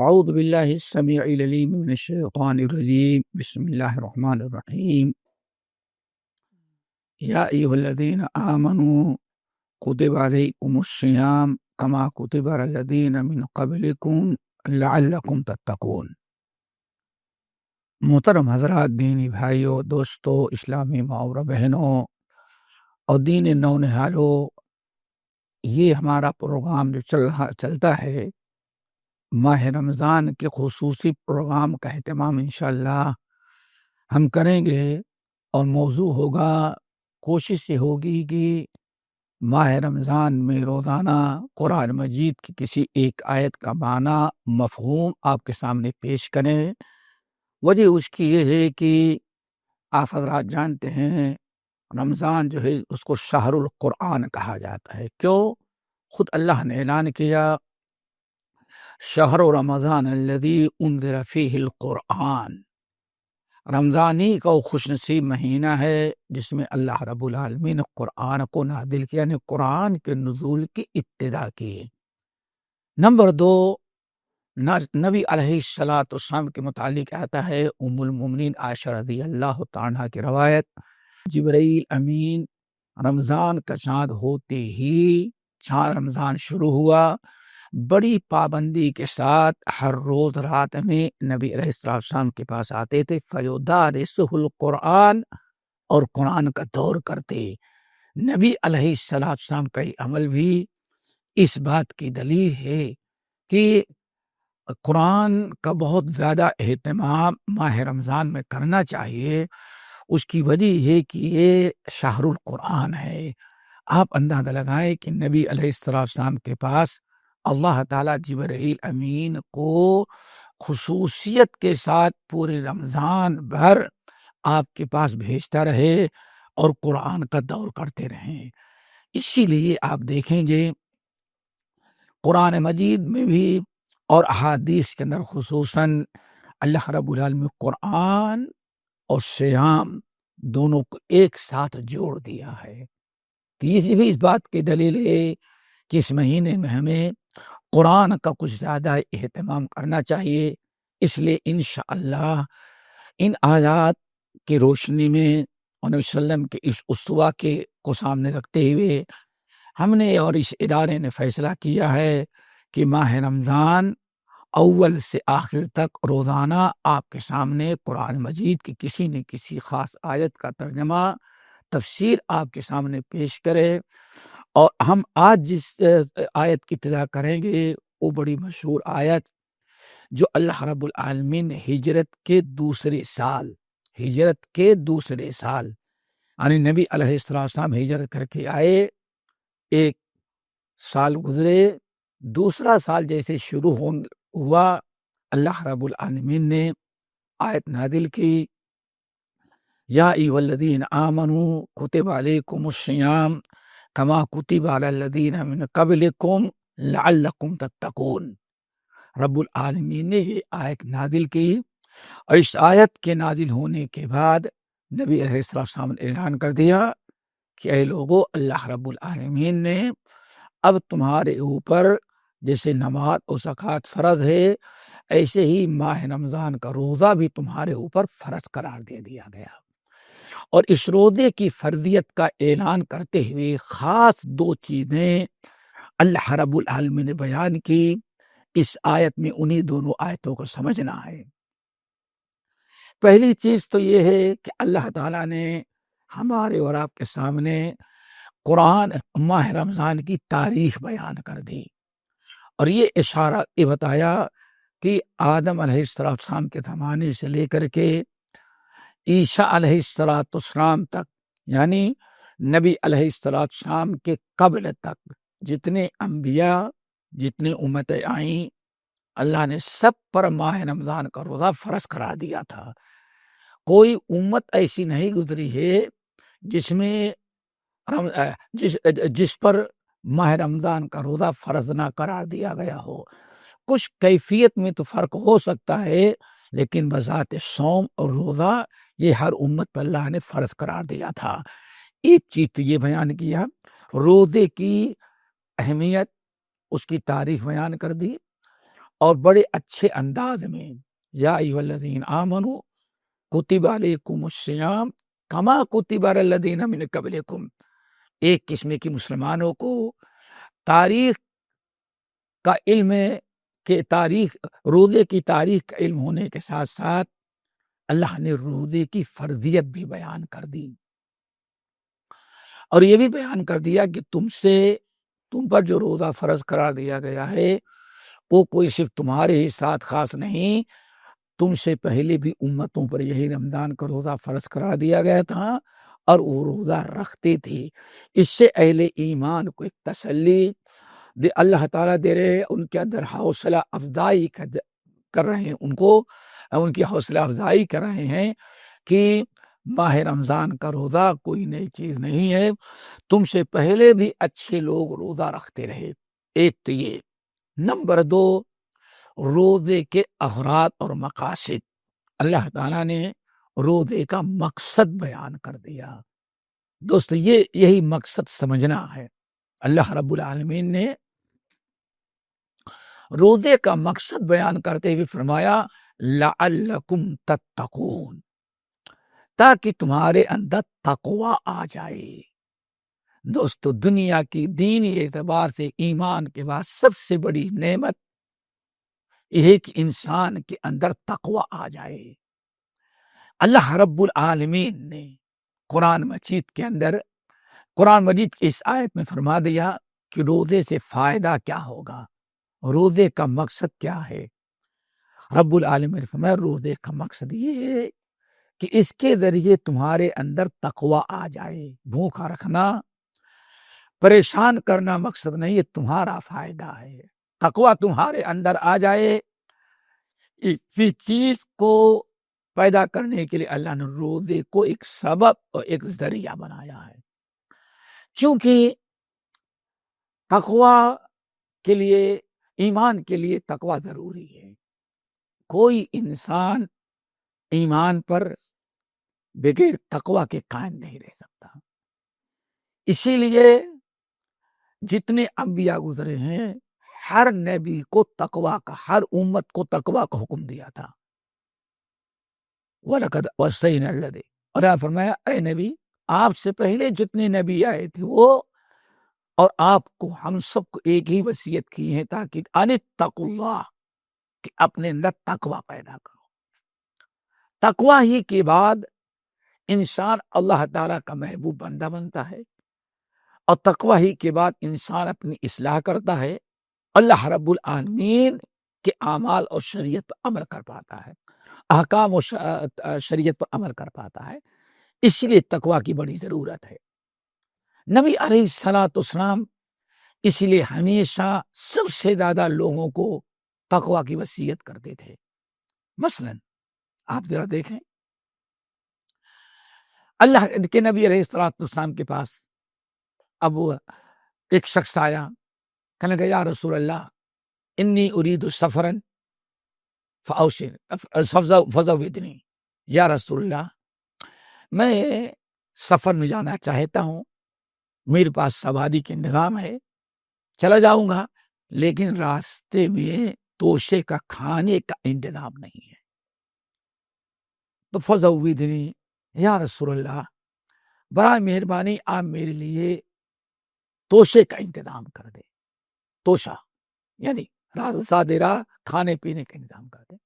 اعوذ باللہ السمیع العلیم من الشیطان الرجیم بسم اللہ الرحمن الرحیم یا ایھا الذین آمنوا کتب علیکم الصیام کما کتب علی الذین من قبلکم لعلکم تتقون۔ محترم حضرات، دینی بھائیوں، دوستوں، اسلامی ماؤں بہنوں اور دین نونہالوں، یہ ہمارا پروگرام جو چلتا ہے، ماہ رمضان کے خصوصی پروگرام کا اہتمام انشاءاللہ ہم کریں گے، اور موضوع ہوگا، کوشش یہ ہوگی کہ ماہ رمضان میں روزانہ قرآن مجید کی کسی ایک آیت کا معنی، مفہوم آپ کے سامنے پیش کریں۔ وجہ اس کی یہ ہے کہ آپ حضرات جانتے ہیں رمضان جو ہے اس کو شہر القرآن کہا جاتا ہے۔ کیوں؟ خود اللہ نے اعلان کیا، شہر رمضان الذی انزل فیہ القرآن، رمضان ہی کا وہ خوش نصیب مہینہ ہے جس میں اللہ رب العالمین نے قرآن کو نازل کیا، یعنی قرآن کے نزول کی ابتدا کی۔ نمبر 2، نبی علیہ السلام کے متعلق آتا ہے، ام المؤمنین عائشہ رضی اللہ تعالیٰ عنہا کی روایت، جبرائیل امین رمضان کا چاند ہوتے ہی، چاند رمضان شروع ہوا، بڑی پابندی کے ساتھ ہر روز رات میں نبی علیہ السلام کے پاس آتے تھے، فیدارسہ القرآن، اور قرآن کا دور کرتے۔ نبی علیہ السلام کا یہ عمل بھی اس بات کی دلیل ہے کہ قرآن کا بہت زیادہ اہتمام ماہ رمضان میں کرنا چاہیے۔ اس کی وجہ یہ کہ یہ شہر القرآن ہے۔ آپ اندازہ لگائیں کہ نبی علیہ السلام کے پاس اللہ تعالیٰ جبرائیل امین کو خصوصیت کے ساتھ پورے رمضان بھر آپ کے پاس بھیجتا رہے اور قرآن کا دور کرتے رہیں۔ اسی لیے آپ دیکھیں گے قرآن مجید میں بھی اور احادیث کے اندر خصوصاً اللہ رب العالمین قرآن اور صیام دونوں کو ایک ساتھ جوڑ دیا ہے۔ یہ بھی اس بات کی دلیل ہے کہ اس مہینے میں ہمیں قرآن کا کچھ زیادہ اہتمام کرنا چاہیے۔ اس لیے انشاءاللہ ان آیات کی روشنی میں اور نبی صلی اللہ علیہ وسلم کے اس اسوہ کو سامنے رکھتے ہوئے ہم نے اور اس ادارے نے فیصلہ کیا ہے کہ ماہ رمضان اول سے آخر تک روزانہ آپ کے سامنے قرآن مجید کی کسی نہ کسی خاص آیت کا ترجمہ، تفسیر آپ کے سامنے پیش کرے۔ اور ہم آج جس آیت کی ابتدا کریں گے وہ بڑی مشہور آیت جو اللہ رب العالمین نے ہجرت کے دوسرے سال یعنی نبی علیہ السلام ہجرت کر کے آئے، ایک سال گزرے، دوسرا سال جیسے شروع ہوا، اللہ رب العالمین نے آیت نازل کی، یا ایھا الذین آمنوا کتب علیکم الصیام کما کتب علی الذین من قبلکم لعلکم تتقون۔ رب العالمین نے یہ آیت نازل کی، اور اس آیت کے نازل ہونے کے بعد نبی علیہ السلام نے اعلان کر دیا کہ اے لوگو، اللہ رب العالمین نے اب تمہارے اوپر جیسے نماز و زکوٰۃ فرض ہے، ایسے ہی ماہ رمضان کا روزہ بھی تمہارے اوپر فرض قرار دے دیا گیا۔ اور اس روزے کی فرضیت کا اعلان کرتے ہوئے خاص 2 چیزیں اللہ رب العالمین نے بیان کی۔ اس آیت میں انہی دونوں آیتوں کو سمجھنا ہے۔ پہلی چیز تو یہ ہے کہ اللہ تعالیٰ نے ہمارے اور آپ کے سامنے قرآن ماہ رمضان کی تاریخ بیان کر دی، اور یہ اشارہ یہ بتایا کہ آدم علیہ السلام کے زمانے سے لے کر کے عیسیٰ علیہ السلام تک، یعنی نبی علیہ السلام کے قبل تک جتنے انبیاء، جتنے امتیں آئیں، اللہ نے سب پر ماہ رمضان کا روزہ فرض قرار دیا تھا۔ کوئی امت ایسی نہیں گزری ہے جس میں جس پر ماہ رمضان کا روزہ فرض نہ قرار دیا گیا ہو۔ کچھ کیفیت میں تو فرق ہو سکتا ہے، لیکن بذات صوم اور روزہ یہ ہر امت پر اللہ نے فرض قرار دیا تھا۔ ایک چیز تو یہ بیان کیا، روزے کی اہمیت، اس کی تاریخ بیان کر دی، اور بڑے اچھے انداز میں، یا ایھا الذین آمنوا کتب علیکم الصیام کما کتب علی الذین من قبلکم، ایک قسم کی مسلمانوں کو تاریخ کا علم ہے کہ تاریخ روزے کی تاریخ کا علم ہونے کے ساتھ ساتھ اللہ نے روزے کی فرضیت بھی بیان کر دی، اور یہ بھی بیان کر دیا کہ تم پر جو روزہ فرض قرار دیا گیا ہے وہ کوئی صرف تمہارے ہی ساتھ خاص نہیں، تم سے پہلے بھی امتوں پر یہی رمضان کا روزہ فرض قرار دیا گیا تھا اور وہ روزہ رکھتے تھے۔ اس سے اہل ایمان کو ایک تسلی اللہ تعالیٰ دے رہے ہیں، ان کے اندر حوصلہ افزائی کر رہے ہیں، ان کی حوصلہ افزائی کر رہے ہیں کہ ماہ رمضان کا روزہ کوئی نئی چیز نہیں ہے، تم سے پہلے بھی اچھے لوگ روزہ رکھتے رہے۔ ایک تو یہ، نمبر 2، روزے کے اغراض اور مقاصد، اللہ تعالیٰ نے روزے کا مقصد بیان کر دیا۔ دوستو یہی مقصد سمجھنا ہے۔ اللہ رب العالمین نے روزے کا مقصد بیان کرتے ہوئے فرمایا لعلکم تتقون، تاکہ تمہارے اندر تقوی آ جائے۔ دوستو دنیا کی دینی اعتبار سے ایمان کے بعد سب سے بڑی نعمت یہ ہے کہ انسان کے اندر تقوی آ جائے۔ اللہ رب العالمین نے قرآن مجید کی اس آیت میں فرما دیا کہ روزے سے فائدہ کیا ہوگا، روزے کا مقصد کیا ہے۔ رب العالمین نے فرمایا روزے کا مقصد یہ ہے کہ اس کے ذریعے تمہارے اندر تقوی آ جائے۔ بھوکا رکھنا، پریشان کرنا مقصد نہیں، یہ تمہارا فائدہ ہے۔ تقوی تمہارے اندر آ جائے، اسی چیز کو پیدا کرنے کے لیے اللہ نے روزے کو ایک سبب اور ایک ذریعہ بنایا ہے۔ چونکہ تقوی کے لیے، ایمان کے لیے تقوی ضروری ہے۔ کوئی انسان ایمان پر بغیر تقوی کے قائم نہیں رہ سکتا۔ اسی لیے جتنے انبیاء گزرے ہیں، ہر نبی کو تقوی کا، ہر امت کو تقوی کا حکم دیا تھا۔ وَلَقَدْ وَصَّيْنَا الَّذِينَ، اور فرمایا اے نبی، آپ سے پہلے جتنے نبی آئے تھے وہ اور آپ کو، ہم سب کو ایک ہی وصیت کی ہے، تاکہ ان اتقوا اللہ، کہ اپنے اندر تقوی پیدا کرو۔ تقوی ہی کے بعد انسان اللہ تعالیٰ کا محبوب بندہ بنتا ہے، اور تقوی ہی کے بعد انسان اپنی اصلاح کرتا ہے، اللہ رب العالمین کے اعمال اور شریعت پر عمل کر پاتا ہے، احکام و شریعت پر عمل کر پاتا ہے۔ اس لیے تقوی کی بڑی ضرورت ہے۔ نبی علیہ الصلوۃ والسلام اس لیے ہمیشہ سب سے زیادہ لوگوں کو تقوی کی وصیت کرتے تھے۔ مثلا آپ ذرا دیکھیں، اللہ کے نبی علیہ الصلوۃ والسلام کے پاس اب ایک شخص آیا، کہنے لگا یا رسول اللہ انی ارید سفرا فزودنی، یا رسول اللہ میں سفر میں جانا چاہتا ہوں، میرے پاس سواری کے نظام ہے، چلا جاؤں گا، لیکن راستے میں توشے کا کھانے کا انتظام نہیں ہے۔ تو فزودنی، یا رسول اللہ برائے مہربانی آپ میرے لیے توشے کا انتظام کر دے۔ توشہ یعنی راہ کھانے پینے کا انتظام کر دے۔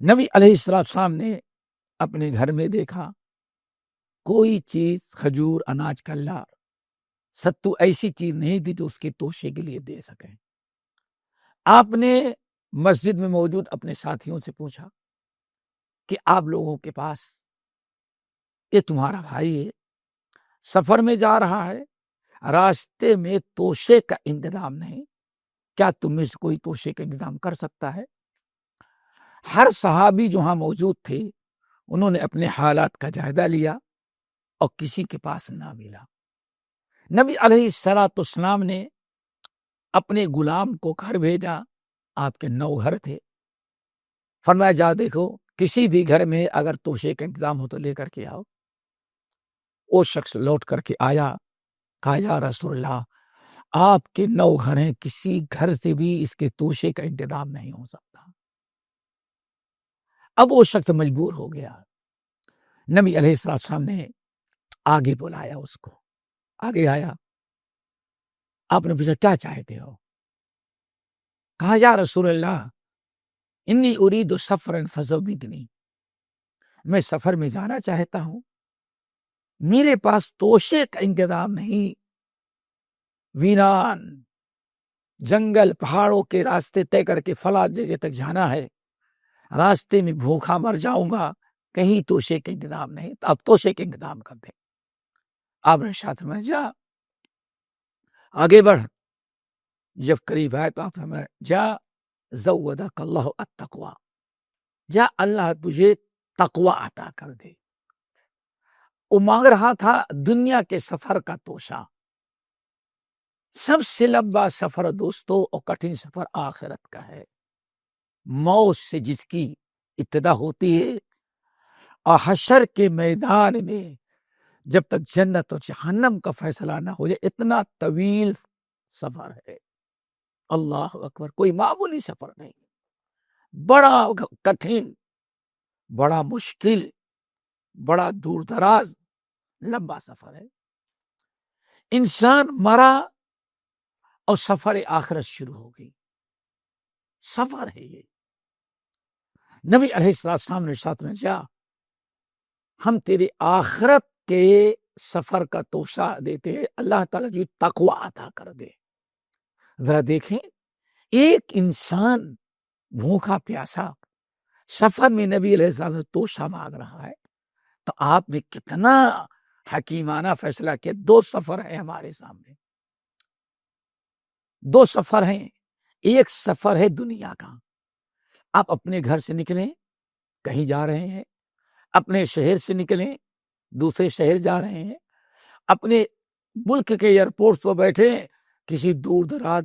نبی علیہ السلام نے اپنے گھر میں دیکھا کوئی چیز، کھجور، اناج کا لار، ستو ایسی چیز نہیں تھی جو اس کے توشے کے لیے دے سکیں۔ آپ نے مسجد میں موجود اپنے ساتھیوں سے پوچھا کہ آپ لوگوں کے پاس، یہ تمہارا بھائی ہے، سفر میں جا رہا ہے، راستے میں توشے کا انتظام نہیں، کیا تم میں سے کوئی توشے کا انتظام کر سکتا ہے؟ ہر صحابی جو ہاں موجود تھے انہوں نے اپنے حالات کا جائزہ لیا اور کسی کے پاس نہ ملا۔ نبی علیہ الصلوۃ والسلام نے اپنے غلام کو گھر بھیجا، آپ کے 9 گھر تھے، فرمایا جا دیکھو کسی بھی گھر میں اگر توشے کا انتظام ہو تو لے کر کے آؤ۔ وہ شخص لوٹ کر کے آیا، کہا یا رسول اللہ آپ کے 9 گھر ہیں، کسی گھر سے بھی اس کے توشے کا انتظام نہیں ہو سکتا۔ اب وہ شخص مجبور ہو گیا، نبی علیہ السلام نے آگے بلایا اس کو، آگے آیا، آپ نے پوچھا کیا چاہتے ہو؟ کہا یا رسول اللہ انی ارید سفرا فزودنی، میں سفر میں جانا چاہتا ہوں، میرے پاس توشے کا انتظام نہیں، ویران جنگل پہاڑوں کے راستے طے کر کے فلاں جگہ تک جانا ہے، راستے میں بھوکا مر جاؤں گا، کہیں توشے کا انتظام نہیں، تو آپ توشے کا انتظام کر دیں۔ آپ نے ارشاد فرمایا جا آگے بڑھ، جب قریب آئے تو آپ فرمایا جا زودک اللہ التقوی، جا اللہ تجھے تقوی عطا کر دے۔ وہ مانگ رہا تھا دنیا کے سفر کا توشہ، سب سے لمبا سفر دوستو اور کٹھن سفر آخرت کا ہے، موت سے جس کی ابتدا ہوتی ہے اور حشر کے میدان میں جب تک جنت اور جہنم کا فیصلہ نہ ہو جائے، اتنا طویل سفر ہے۔ اللہ اکبر، کوئی معمولی سفر نہیں، بڑا کٹھن، بڑا مشکل، بڑا دور دراز لمبا سفر ہے۔ انسان مرا اور سفر آخرت شروع ہو گئی، سفر ہے یہ۔ نبی علیہ السلام نے ارشاد میں جا ہم تیرے آخرت کے سفر کا توشہ دیتے ہیں، اللہ تعالیٰ جو تقوی عطا کر دے۔ ذرا دیکھیں، ایک انسان بھوکا پیاسا سفر میں نبی علیہ السلام سے توشہ مانگ رہا ہے، تو آپ نے کتنا حکیمانہ فیصلہ کیا۔ 2 سفر ہیں ہمارے سامنے، 2 سفر ہیں، ایک سفر ہے دنیا کا، آپ اپنے گھر سے نکلیں، کہیں جا رہے ہیں، اپنے شہر سے نکلیں، دوسرے شہر جا رہے ہیں، اپنے ملک کے ایئرپورٹ پر بیٹھے کسی دور دراز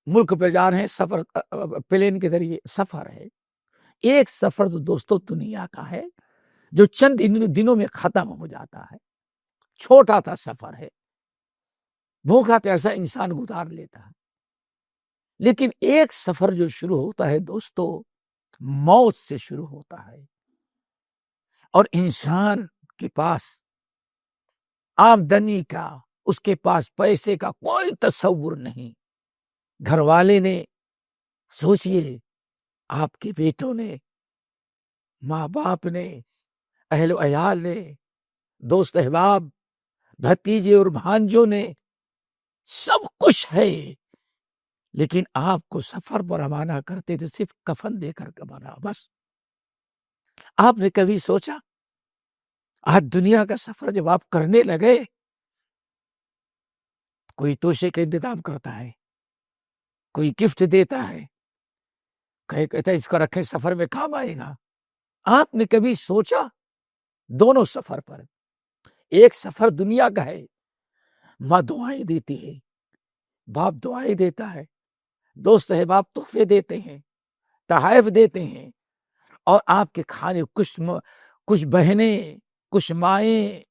ملک پہ جا رہے ہیں، سفر پلین کے ذریعے سفر ہے۔ ایک سفر تو دوستو دنیا کا ہے جو چند دنوں میں ختم ہو جاتا ہے، چھوٹا تھا سفر ہے، بھوکا پیاسا انسان گزار لیتا ہے۔ لیکن ایک سفر جو شروع ہوتا ہے دوستو موت سے شروع ہوتا ہے، اور انسان کے پاس آمدنی کا، اس کے پاس پیسے کا کوئی تصور نہیں۔ گھر والے نے، سوچئے آپ کے بیٹوں نے، ماں باپ نے، اہل و عیال نے، دوست احباب، بھتیجے اور بھانجوں نے، سب کچھ ہے، لیکن آپ کو سفر پر روانہ کرتے تو صرف کفن دے کر روانہ، بس۔ آپ نے کبھی سوچا آج دنیا کا سفر جب آپ کرنے لگے، کوئی توشے کا انتظام کرتا ہے، کوئی گفٹ دیتا ہے، کہتا ہے اس کو رکھیں سفر میں کام آئے گا۔ آپ نے کبھی سوچا دونوں سفر پر، ایک سفر دنیا کا ہے، ماں دعائیں دیتی ہے، باپ دعائیں دیتا ہے، دوست احباب تحفے دیتے ہیں، تحائف دیتے ہیں، اور آپ کے کھانے کچھ بہنیں، کچھ مائیں،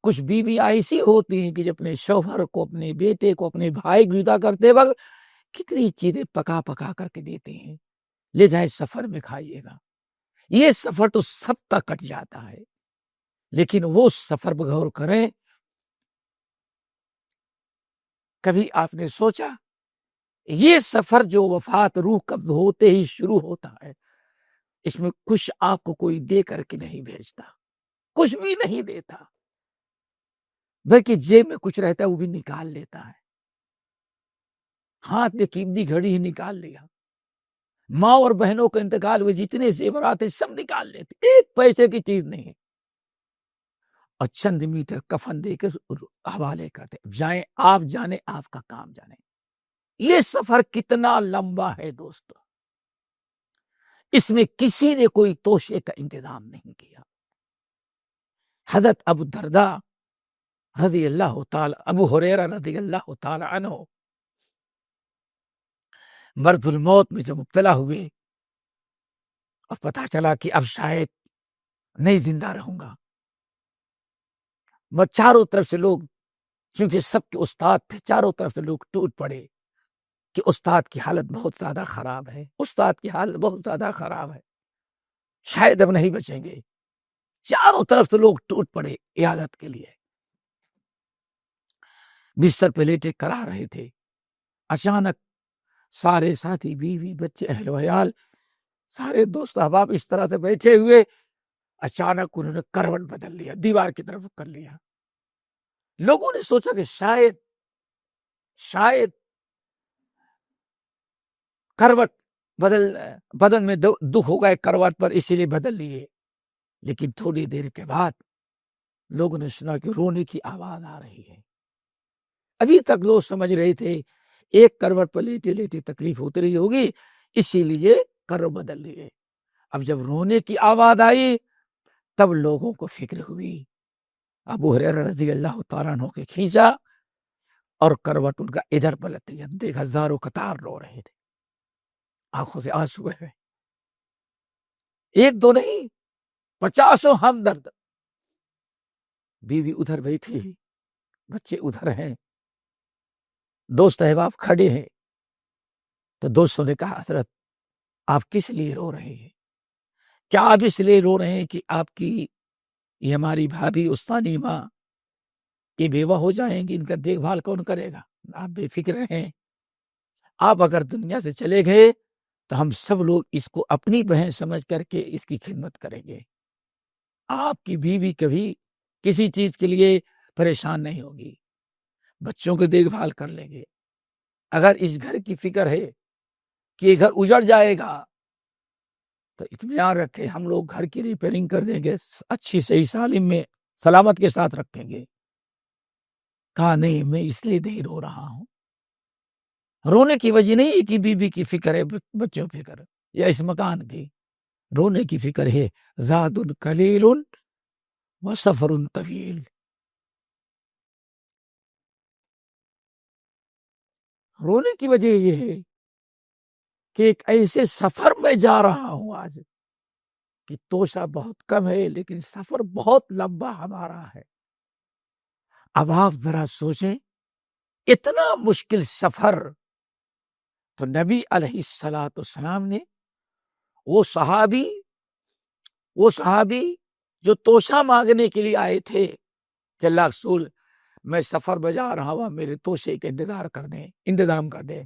کچھ بیوی ایسی ہوتی ہیں کہ جو اپنے شوہر کو، اپنے بیٹے کو، اپنے بھائی کو جدا کرتے وقت کتنی چیزیں پکا پکا کر کے دیتے ہیں، لے جائیں سفر میں کھائیے گا۔ یہ سفر تو سب کا کٹ جاتا ہے، لیکن وہ سفر پر غور کریں، کبھی آپ نے سوچا یہ سفر جو وفات روح قبض ہوتے ہی شروع ہوتا ہے، اس میں کچھ آپ کو کوئی دے کر کے نہیں بھیجتا، کچھ بھی نہیں دیتا، بلکہ جیب میں کچھ رہتا ہے وہ بھی نکال لیتا ہے، ہاتھ میں قیمتی گھڑی ہی نکال لیا، ماں اور بہنوں کا انتقال ہوئے جتنے زیورات ہیں سب نکال لیتے، ایک پیسے کی چیز نہیں، اور چند میٹر کفن دے کے حوالے کرتے، جائیں آپ جانے، آپ کا کام جانے۔ یہ سفر کتنا لمبا ہے دوستو، اس میں کسی نے کوئی توشے کا انتظام نہیں کیا۔ حضرت ابو الدرداء رضی اللہ تعالی، ابو ہریرہ رضی اللہ تعالی عنہ مرض الموت میں جب مبتلا ہوئے اور پتہ چلا کہ اب شاید نہیں زندہ رہوں گا، چاروں طرف سے لوگ کیونکہ سب کے استاد تھے، چاروں طرف سے لوگ ٹوٹ پڑے کہ استاد کی حالت بہت زیادہ خراب ہے، استاد کی حالت بہت زیادہ خراب ہے، شاید اب نہیں بچیں گے۔ چاروں طرف سے لوگ ٹوٹ پڑے عیادت کے لیے، بستر پہ لیٹے کرا رہے تھے۔ اچانک سارے ساتھی، بیوی، بچے، اہل و عیال، سارے دوست احباب اس طرح سے بیٹھے ہوئے، اچانک انہوں نے کروٹ بدل لیا، دیوار کی طرف کر لیا۔ لوگوں نے سوچا کہ شاید کروٹ بدن میں دکھ ہوگا کروٹ پر، اسی لیے بدل لیے۔ لیکن تھوڑی دیر کے بعد لوگوں نے سنا کہ رونے کی آواز آ رہی ہے۔ ابھی تک لوگ سمجھ رہے تھے ایک کروٹ پر لیٹے لیٹے تکلیف ہوتی رہی ہوگی، اسی لیے کروٹ بدل لیے۔ اب جب رونے کی آواز آئی تب لوگوں کو فکر ہوئی۔ ابو ہریرہ رضی اللہ تعالیٰ عنہ کے کھینچا اور کروٹ ان کا ادھر پلٹ گیا، دیکھا ہزاروں قطار رو رہے تھے، آنکھوں سے آنسو ہے، ایک دو نہیں، 50 ہمدرد۔ بیوی ادھر بیٹھی، بچے ادھر ہیں، دوست احباب کھڑے ہیں۔ تو دوستوں نے کہا حضرت آپ کس لیے رو رہے ہیں؟ کیا آپ اس لیے رو رہے ہیں کہ آپ کی یہ ہماری بھابھی استانی ماں یہ بیوہ ہو جائیں گی، ان کا دیکھ بھال کون کرے گا؟ آپ بے فکر ہیں، آپ اگر دنیا سے چلے گئے تو ہم سب لوگ اس کو اپنی بہن سمجھ کر کے اس کی خدمت کریں گے، آپ کی بیوی کبھی کسی چیز کے لیے پریشان نہیں ہوگی، بچوں کو دیکھ بھال کر لیں گے۔ اگر اس گھر کی فکر ہے کہ یہ گھر اجڑ جائے گا تو اطمینان رکھے، ہم لوگ گھر کی ریپیئرنگ کر دیں گے، اچھی صحیح سالم میں سلامت کے ساتھ رکھیں گے۔ کہا نہیں، میں اس لیے نہیں رو رہا ہوں، رونے کی وجہ نہیں ہے کہ بیوی کی فکر ہے، بچوں کی فکر یا اس مکان کی، رونے کی فکر ہے زاد قلیل و سفر طویل۔ رونے کی وجہ یہ ہے کہ ایک ایسے سفر میں جا رہا ہوں آج کہ توشہ بہت کم ہے لیکن سفر بہت لمبا ہمارا ہے۔ اب آپ ذرا سوچیں، اتنا مشکل سفر، تو نبی علیہ السلام نے وہ صحابی جو توشہ مانگنے کے لیے آئے تھے کہ اللہ رسول میں سفر میں جا رہا ہوں، میرے توشے کے انتظام کر دیں۔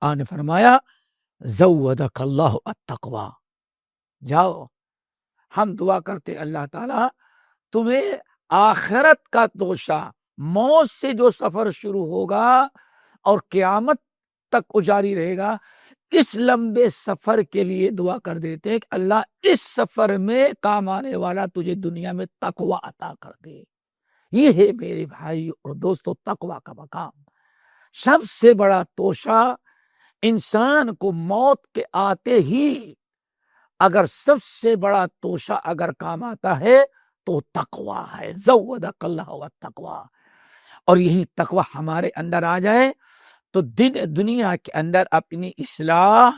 آپ نے فرمایا زودک اللہ التقوی، جاؤ ہم دعا کرتے اللہ تعالیٰ تمہیں آخرت کا توشہ، موت سے جو سفر شروع ہوگا اور قیامت تک جاری رہے گا، اس لمبے سفر کے لیے دعا کر دیتے ہیں کہ اللہ اس سفر میں کام آنے والا تجھے دنیا میں تقوی عطا کر دے۔ یہ ہے میرے بھائی اور دوستو تقوی کا مقام۔ سب سے بڑا توشہ انسان کو موت کے آتے ہی اگر سب سے بڑا توشہ اگر کام آتا ہے تو تقوی ہے، زودک اللہ والتقوی۔ اور یہی تقوی ہمارے اندر آ جائے تو دنیا کے اندر اپنی اصلاح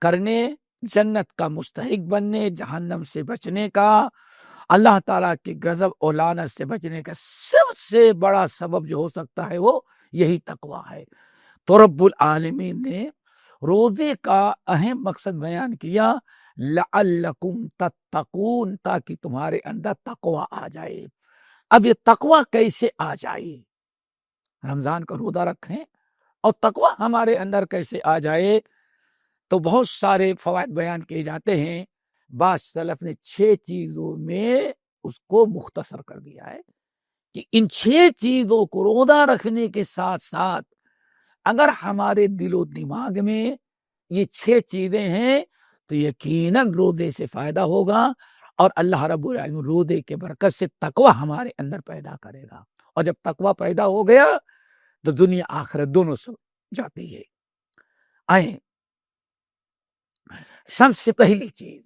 کرنے، جنت کا مستحق بننے، جہنم سے بچنے کا، اللہ تعالیٰ کی غضب اور لعنت سے بچنے کا سب سے بڑا سبب جو ہو سکتا ہے وہ یہی تقوی ہے۔ تو رب العالمین نے روزے کا اہم مقصد بیان کیا، لعلکم تتقون، تاکہ تمہارے اندر تقوی آ جائے۔ اب یہ تقوی کیسے آ جائے؟ رمضان کا روزہ رکھیں اور تقوی ہمارے اندر کیسے آ جائے؟ تو بہت سارے فوائد بیان کیے جاتے ہیں۔ بعض سلف نے 6 چیزوں میں اس کو مختصر کر دیا ہے کہ ان 6 چیزوں کو روزہ رکھنے کے ساتھ ساتھ اگر ہمارے دل و دماغ میں یہ 6 چیزیں ہیں تو یقیناً روزے سے فائدہ ہوگا، اور اللہ رب العالمین روزے کے برکت سے تقوی ہمارے اندر پیدا کرے گا، اور جب تقوی پیدا ہو گیا تو دنیا آخرت دونوں سے جاتی ہے۔ آئیں، سب سے پہلی چیز،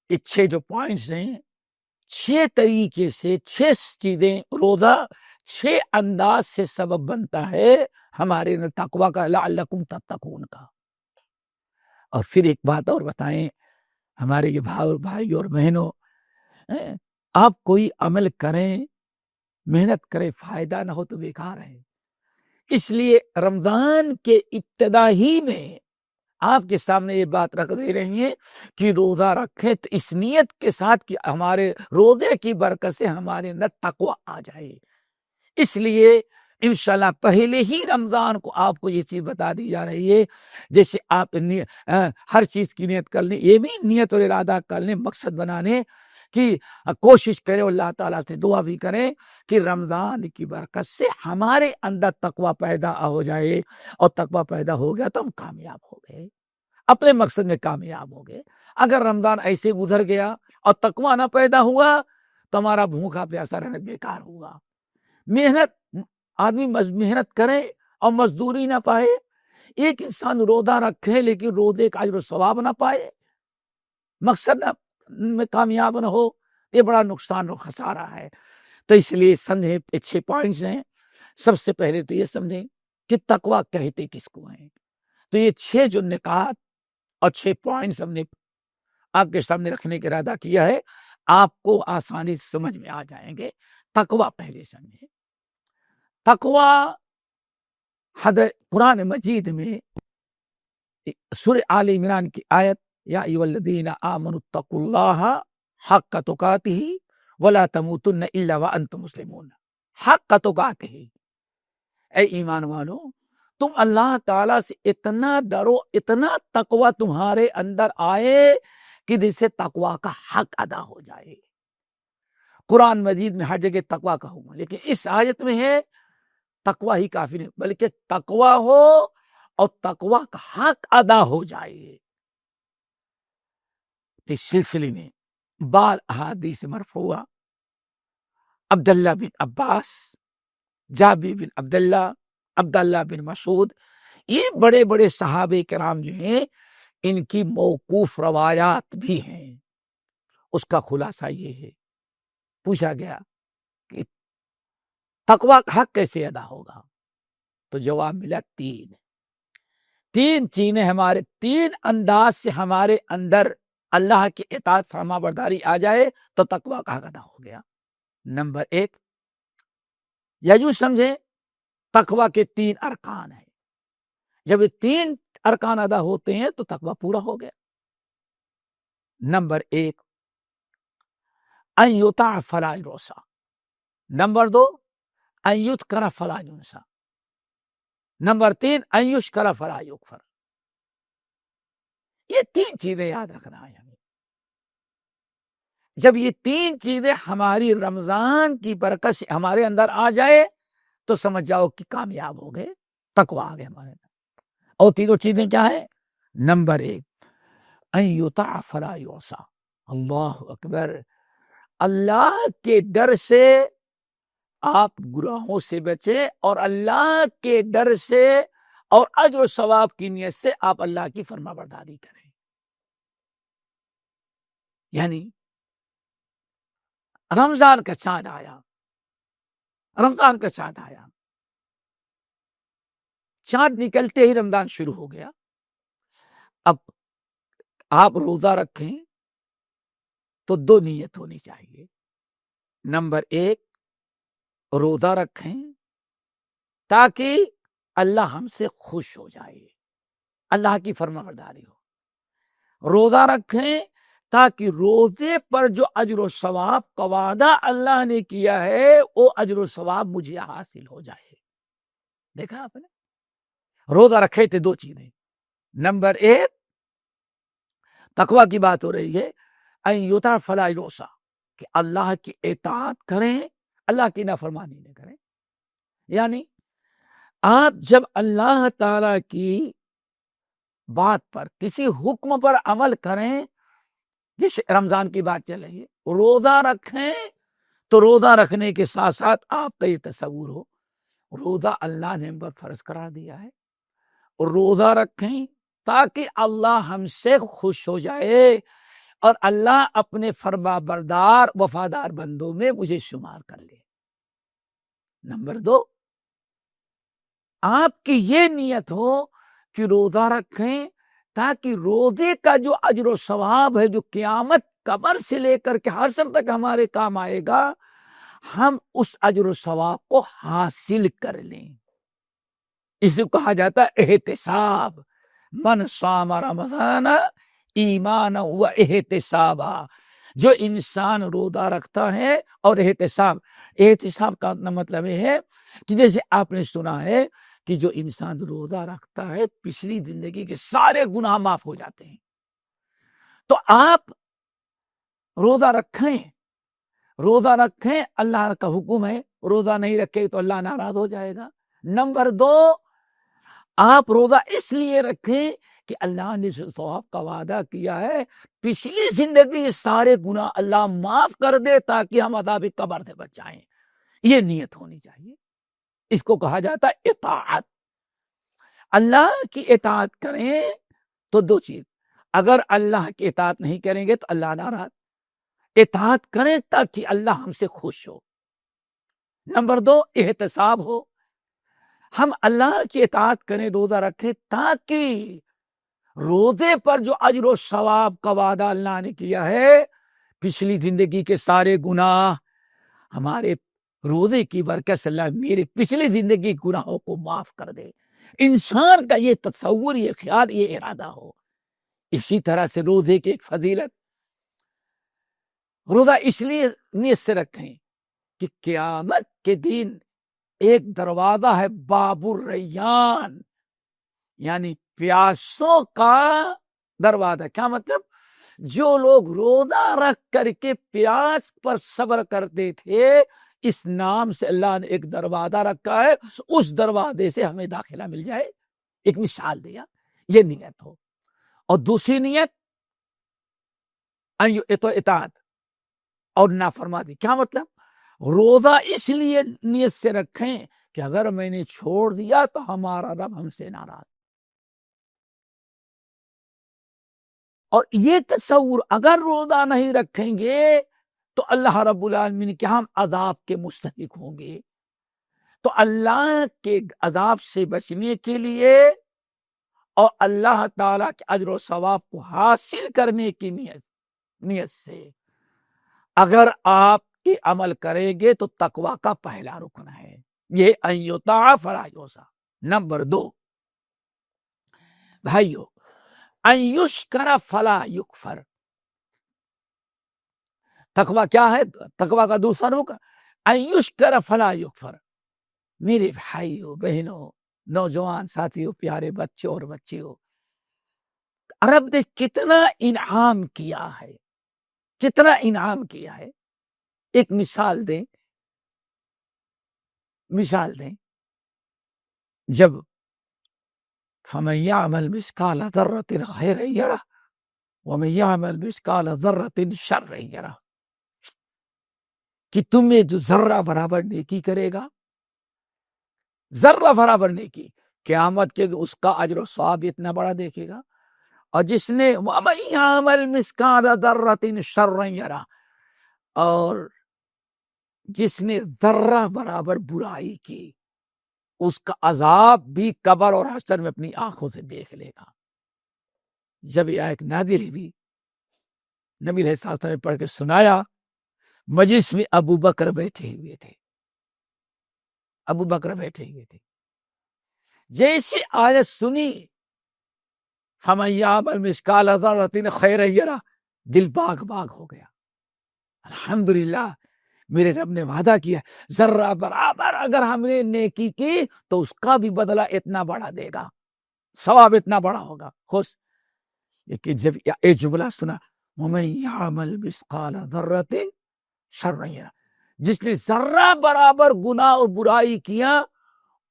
یہ 6 جو پوائنٹس ہیں، 6 طریقے سے 6 چیزیں، روزہ 6 انداز سے سبب بنتا ہے ہمارے تقوی کا، لعلکم تتقون کا۔ اور پھر ایک بات اور بتائیں ہمارے یہ بھائی اور بہنوں، آپ کوئی عمل کریں محنت کرے فائدہ نہ ہو تو بیکار ہے. اس لیے رمضان کے ابتدا ہی میں آپ کے سامنے یہ بات رکھ دے رہی ہیں کہ روزہ رکھیں تو اس نیت کے ساتھ کہ ہمارے روزے کی برکت سے ہمارے اندر تقوی آ جائے. اس لیے انشاءاللہ پہلے ہی رمضان کو آپ کو یہ چیز بتا دی جا رہی ہے. جیسے آپ ہر چیز کی نیت کر لیں، یہ بھی نیت اور ارادہ کر لیں، مقصد بنا لیں کہ کوشش کریں، اللہ تعالیٰ سے دعا بھی کریں کہ رمضان کی برکت سے ہمارے اندر تقوی پیدا ہو جائے، اور تقوی پیدا ہو گیا تو ہم کامیاب ہو گئے، اپنے مقصد میں کامیاب ہو گئے. اگر رمضان ایسے گزر گیا اور تقوی نہ پیدا ہوا تو ہمارا بھوکا پیاسا رہنا بیکار ہوگا. محنت آدمی محنت کرے اور مزدوری نہ پائے. ایک انسان روزہ رکھے لیکن روزے کا اجر و ثواب نہ پائے، مقصد میں کامیاب نہ ہو، یہ بڑا نقصان اور خسارہ ہے. تو اس لیے سمجھیں 6 پوائنٹس ہیں. سب سے پہلے تو یہ سمجھیں کہ تقوی کہتے کس کو ہیں. تو یہ 6 جو نکات اور 6 پوائنٹس ہم نے آپ کے سامنے رکھنے کا ارادہ کیا ہے، آپ کو آسانی سے سمجھ میں آ جائیں گے. تقوی پہلے سمجھیں. تقوی حضرت قرآن مجید میں سورہ آل عمران کی آیت یا ایھا الذین آمنوا اتقوا اللہ حق تقاتہ ولا تموتن الا وانتم مسلمون. حق تقاتہ، اے ایمان والو تم اللہ تعالیٰ سے اتنا ڈرو، اتنا تقوی تمہارے اندر آئے کہ جس سے تقوی کا حق ادا ہو جائے. قرآن مجید میں ہر جگہ تقوی کا حکم، لیکن اس آیت میں ہے تقوی ہی کافی نہیں بلکہ تقوی ہو اور تقوی کا حق ادا ہو جائے. اس سلسلے میں بعض احادیث مرفوعہ عبداللہ بن عباس، جابر بن عبداللہ بن مسعود، یہ بڑے بڑے صحابہ کرام جو ہیں ان کی موقوف روایات بھی ہیں. اس کا خلاصہ یہ ہے، پوچھا گیا کہ تقوی کا حق کیسے ادا ہوگا، تو جواب ملا 3 چیزیں ہمارے 3 انداز سے ہمارے اندر اللہ کی اطاعت فرما برداری آ جائے تو تقوی کا حق ادا ہو گیا. نمبر 1، یا یوں سمجھے تقوی کے 3 ارکان ہیں. جب یہ 3 ارکان ادا ہوتے ہیں تو تقوی پورا ہو گیا. نمبر 1، ان یطاع فلا یعصی. نمبر 2، ان یذکر فلا ینسی. نمبر 3، ان یشکر فلا یکفر. یہ 3 چیزیں یاد رکھنا ہے ہمیں. جب یہ 3 چیزیں ہماری رمضان کی برکت سے ہمارے اندر آ جائے تو سمجھ جاؤ کہ کامیاب ہو گئے، تقوی آ گئے ہمارے اندر. اور 3 چیزیں کیا ہے؟ نمبر 1، ان یطاع فلا یعصی. اللہ اکبر. اللہ کے ڈر سے آپ گناہوں سے بچے، اور اللہ کے ڈر سے اور اجر و ثواب کی نیت سے آپ اللہ کی فرما برداری کریں. یعنی رمضان کا چاند آیا، رمضان کا چاند آیا، چاند نکلتے ہی رمضان شروع ہو گیا. اب آپ روزہ رکھیں تو 2 نیت ہونی چاہیے. نمبر 1، روزہ رکھیں تاکہ اللہ ہم سے خوش ہو جائے، اللہ کی فرما برداری ہو. روزہ رکھیں تاکہ روزے پر جو اجر و ثواب کا وعدہ اللہ نے کیا ہے وہ اجر و ثواب مجھے حاصل ہو جائے. دیکھا آپ نے، روزہ رکھے تھے 2 چیزیں. نمبر 1، تقوی کی بات ہو رہی ہے، ان یطاع فلا یعصی، کہ اللہ کی اطاعت کریں، اللہ کی نافرمانی نہ کریں. یعنی آپ جب اللہ تعالی کی بات پر، کسی حکم پر عمل کریں، جیسے رمضان کی بات چل رہی ہے، روزہ رکھیں تو روزہ رکھنے کے ساتھ ساتھ آپ کا یہ تصور ہو روزہ اللہ نے ہم پر فرض قرار دیا ہے، اور روزہ رکھیں تاکہ اللہ ہم سے خوش ہو جائے اور اللہ اپنے فرما بردار وفادار بندوں میں مجھے شمار کر لے. نمبر 2، آپ کی یہ نیت ہو کہ روزہ رکھیں تاکہ روزے کا جو اجر و ثواب ہے، جو قیامت قبر سے لے کر کے حشر تک ہمارے کام آئے گا، ہم اس اجر و ثواب کو حاصل کر لیں. اسے کہا جاتا ہے احتساب. من صام رمضان ایمانا و احتسابا. جو انسان روزہ رکھتا ہے اور احتساب کا مطلب یہ ہے کہ جیسے آپ نے سنا ہے کہ جو انسان روزہ رکھتا ہے پچھلی زندگی کے سارے گناہ معاف ہو جاتے ہیں. تو آپ روزہ رکھیں، اللہ کا حکم ہے. روزہ نہیں رکھے تو اللہ ناراض ہو جائے گا. نمبر 2، آپ روزہ اس لیے رکھیں کہ اللہ نے ثواب کا وعدہ کیا ہے، پچھلی زندگی سارے گناہ اللہ معاف کر دے تاکہ ہم عذاب قبر سے بچ جائیں. یہ نیت ہونی چاہیے. اس کو کہا جاتا ہے اطاعت. اللہ کی اطاعت کریں تو 2 چیز، اگر اللہ کی اطاعت نہیں کریں گے تو اللہ ناراض. اطاعت کریں تاکہ اللہ ہم سے خوش ہو. نمبر 2، احتساب ہو. ہم اللہ کی اطاعت کریں، روزہ رکھیں تاکہ روزے پر جو اجر و ثواب کا وعدہ اللہ نے کیا ہے، پچھلی زندگی کے سارے گناہ ہمارے روزے کی برکت سے اللہ میرے پچھلی زندگی گناہوں کو معاف کر دے. انسان کا یہ تصور، یہ خیال، یہ ارادہ ہو. اسی طرح سے روزے کی ایک فضیلت، روزہ اس لیے نیت سے رکھیں کہ قیامت کے دن ایک دروازہ ہے باب الریان، یعنی پیاسوں کا دروازہ. کیا مطلب؟ جو لوگ روزہ رکھ کر کے پیاس پر صبر کرتے تھے، اس نام سے اللہ نے ایک دروازہ رکھا ہے، اس دروازے سے ہمیں داخلہ مل جائے. ایک مثال دیا. یہ نیت ہو. اور دوسری نیت اطاعت اور نافرمانی. کیا مطلب؟ روزہ اس لیے نیت سے رکھیں کہ اگر میں نے چھوڑ دیا تو ہمارا رب ہم سے ناراض. اور یہ تصور، اگر روزہ نہیں رکھیں گے تو اللہ رب العالمین کے ہم عذاب کے مستحق ہوں گے. تو اللہ کے عذاب سے بچنے کے لیے اور اللہ تعالیٰ کے اجر و ثواب کو حاصل کرنے کی نیت سے اگر آپ یہ عمل کریں گے تو تقوی کا پہلا رکن ہے یہ ان یطاع فلا یعصی. نمبر 2 بھائیو، ان یشکر فلا یکفر. تقوی کیا ہے؟ تقوی کا دوسرا رکن ان یشکر فلا یکفر. میرے بھائیو، بہنوں، نوجوان ساتھیوں، پیارے بچوں اور بچیوں، رب نے کتنا انعام کیا ہے، کتنا انعام کیا ہے. ایک مثال دیں. جب فَمَن يَعْمَلْ مِثْقَالَ ذَرَّةٍ خَيْرًا يَرَهُ وَمَن يَعْمَلْ مِثْقَالَ ذَرَّةٍ شَرًّا يَرَهُ. کہ تم میں جو ذرہ برابر نیکی کرے گا، ذرہ برابر نیکی، قیامت کے اس کا اجر و ثواب اتنا بڑا دیکھے گا. اور جس نے وَمَن يَعْمَلْ مِثْقَالَ ذَرَّةٍ شَرًّا يَرَهُ، اور جس نے ذرہ برابر برائی کی، اس کا عذاب بھی قبر اور حشر میں اپنی آنکھوں سے دیکھ لے گا. جب یہ آیت نازل ہوئی، نبی علیہ السلام نے پڑھ کے سنایا. مجلس میں ابو بکر بیٹھے ہوئے تھے. جیسے آیت سنی فَمَن يَعْمَلْ مِثْقَالَ ذَرَّةٍ خَيْرًا يَرَهُ، دل باغ ہو گیا. الحمدللہ، میرے رب نے وعدہ کیا ذرہ برابر اگر ہم نے نیکی کی تو اس کا بھی بدلہ اتنا بڑا دے گا، ثواب اتنا بڑا ہوگا. خوش کہ جب یہ جملہ سنا وَمَن يَعْمَلْ مِثْقَالَ ذَرَّةٍ شَرًّا يَرَهُ، جس نے ذرہ برابر گناہ اور برائی کیا،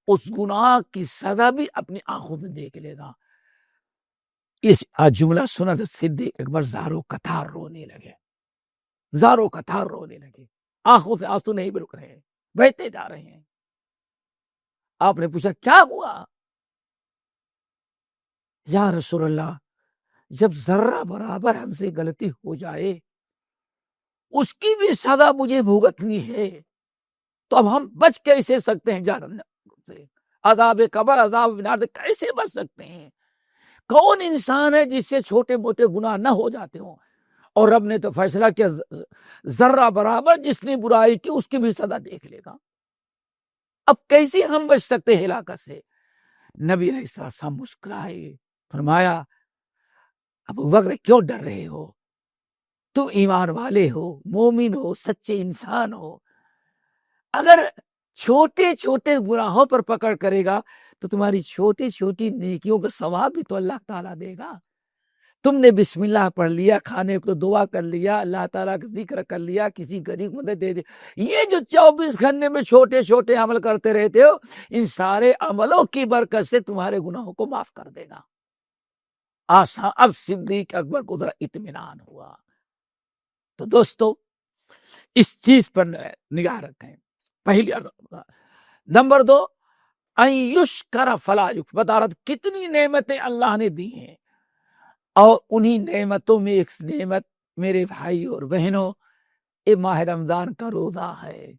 اس گناہ کی سزا بھی اپنی آنکھوں سے دیکھ لے گا. اس جملہ سنا تو صدیق اکبر زارو قطار رونے لگے. آنکھوں سے آنسو نہیں بھی رک رہے ہیں، بہتے جا رہے ہیں. آپ نے پوچھا کیا ہوا؟ یا رسول اللہ، جب ذرہ برابر ہم سے غلطی ہو جائے اس کی بھی سزا مجھے بھگتنی ہے، تو اب ہم بچ کیسے سکتے ہیں جہنم سے؟ عذاب قبر، عذاب نار سے کیسے بچ سکتے ہیں؟ کون انسان ہے جس سے چھوٹے موٹے گناہ نہ ہو جاتے ہوں؟ اور رب نے تو فیصلہ کیا ذرہ برابر جس نے برائی کی اس کی بھی سزا دیکھ لے گا. اب کیسے ہم بچ سکتے ہیں ہلاکت سے؟ نبی علیہ السلام مسکرائے، فرمایا ابو بکر کیوں ڈر رہے ہو؟ تم ایمان والے ہو، مومن ہو، سچے انسان ہو. اگر چھوٹے چھوٹے گناہوں پر پکڑ کرے گا تو تمہاری چھوٹی چھوٹی نیکیوں کا ثواب بھی تو اللہ تعالیٰ دے گا. تم نے بسم اللہ پڑھ لیا، کھانے کو دعا کر لیا، اللہ تعالیٰ کا ذکر کر لیا، کسی غریب کو مدد دے دی، یہ جو 24 گھنٹے میں چھوٹے چھوٹے عمل کرتے رہتے ہو، ان سارے عملوں کی برکت سے تمہارے گناہوں کو معاف کر دے گا. آسان. اب صدیق اکبر کو ذرا اطمینان ہوا. تو دوستو اس چیز پر نگاہ رکھیں. پہلی نمبر 2 ان یشکر فلا یکفر. بتا رہا تھا کتنی نعمتیں اللہ نے دی ہیں، اور انہی نعمتوں میں ایک نعمت میرے بھائی اور بہنوں یہ ماہ رمضان کا روزہ ہے.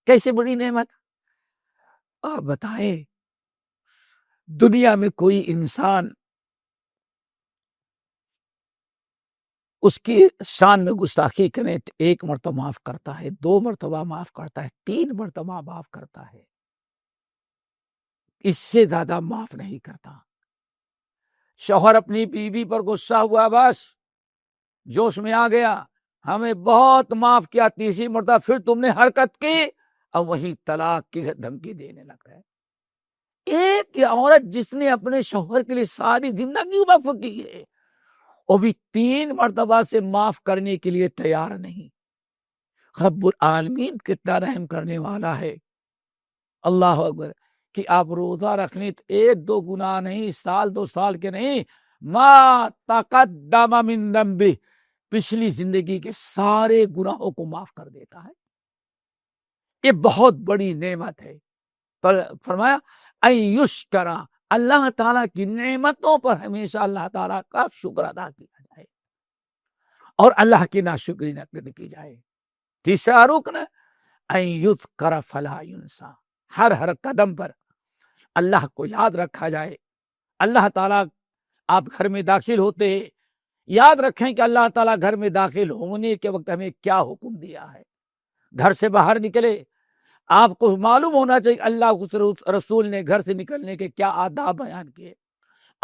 کیسے بڑی نعمت؟ آپ بتائیں دنیا میں کوئی انسان اس کی شان میں گستاخی کرے تو 1 مرتبہ معاف کرتا ہے، 2 مرتبہ معاف کرتا ہے، 3 مرتبہ معاف کرتا ہے، اس سے زیادہ معاف نہیں کرتا. شوہر اپنی بیوی پر غصہ ہوا، بس جوش میں آ گیا، ہمیں بہت معاف کیا، 3 مرتبہ پھر تم نے حرکت کی اور وہی طلاق کی دھمکی دینے لگ گئے. ایک عورت جس نے اپنے شوہر کے لیے ساری زندگی وقف کی ہے، وہ بھی 3 مرتبہ سے معاف کرنے کے لیے تیار نہیں. رب العالمین کتنا رحم کرنے والا ہے. اللہ اکبر. کہ آپ روزہ رکھنے تو 1-2 گناہ نہیں، 1-2 سال کے نہیں، ما تقدم من ذنبہ، پچھلی زندگی کے سارے گناہوں کو معاف کر دیتا ہے. یہ بہت بڑی نعمت ہے. فرمایا ان یشکر، اللہ تعالیٰ کی نعمتوں پر ہمیشہ اللہ تعالیٰ کا شکر ادا کیا جائے اور اللہ کی ناشکری نہ کی جائے. تیسرا رکن ان یذکر فلا ینسیٰ، ہر قدم پر اللہ کو یاد رکھا جائے. اللہ تعالیٰ آپ گھر میں داخل ہوتے ہیں، یاد رکھیں کہ اللہ تعالیٰ گھر میں داخل ہونے کے وقت ہمیں کیا حکم دیا ہے. گھر سے باہر نکلے آپ کو معلوم ہونا چاہیے اللہ رسول نے گھر سے نکلنے کے کیا آداب بیان کیے.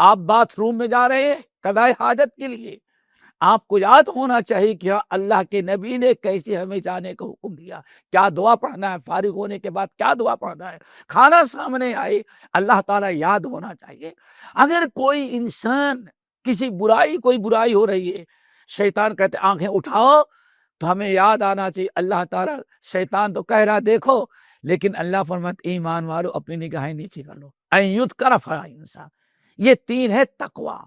آپ باتھ روم میں جا رہے ہیں قضاء حاجت کے لیے، آپ کو یاد ہونا چاہیے کہ اللہ کے نبی نے کیسے ہمیں جانے کا حکم دیا، کیا دعا پڑھنا ہے، فارغ ہونے کے بعد کیا دعا پڑھنا ہے، کھانا سامنے آئے اللہ تعالیٰ یاد ہونا چاہیے. اگر کوئی انسان کوئی برائی ہو رہی ہے، شیطان کہتے آنکھیں اٹھاؤ، تو ہمیں یاد آنا چاہیے اللہ تعالیٰ. شیطان تو کہہ رہا دیکھو، لیکن اللہ فرماتا ایمان والو اپنی نگاہیں نیچے کر لو. ان یذکر فلا ینسیٰ. یہ 3 ہے تقویٰ.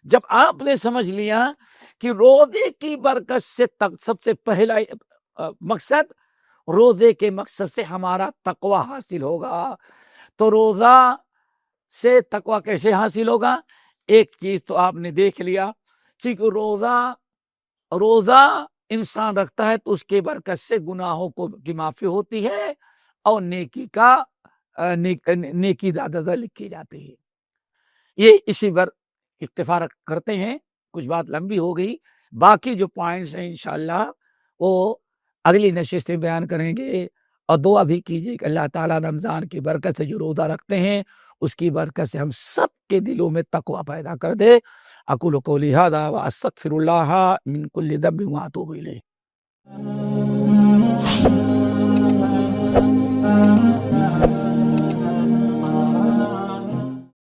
جب آپ نے سمجھ لیا کہ روزے کی برکت سے سب سے پہلا مقصد، روزے کے مقصد سے ہمارا تقویٰ حاصل ہوگا، تو روزہ سے تقویٰ کیسے حاصل ہوگا؟ ایک چیز تو آپ نے دیکھ لیا کہ روزہ انسان رکھتا ہے تو اس کے برکت سے گناہوں کی معافی ہوتی ہے اور نیکی زیادہ لکھی جاتی ہے. یہ اسی پر اکتفا کرتے ہیں، کچھ بات لمبی ہو گئی، باقی جو پوائنٹس ہیں انشاءاللہ وہ اگلی نشست میں بیان کریں گے. اور دعا بھی کیجیے کہ اللہ تعالیٰ رمضان کی برکت سے جو روزہ رکھتے ہیں اس کی برکت سے ہم سب کے دلوں میں تقویٰ پیدا کر دے. اقول قولی ھذا واستغفر اللہ من کل ذنب واتوب الیہ.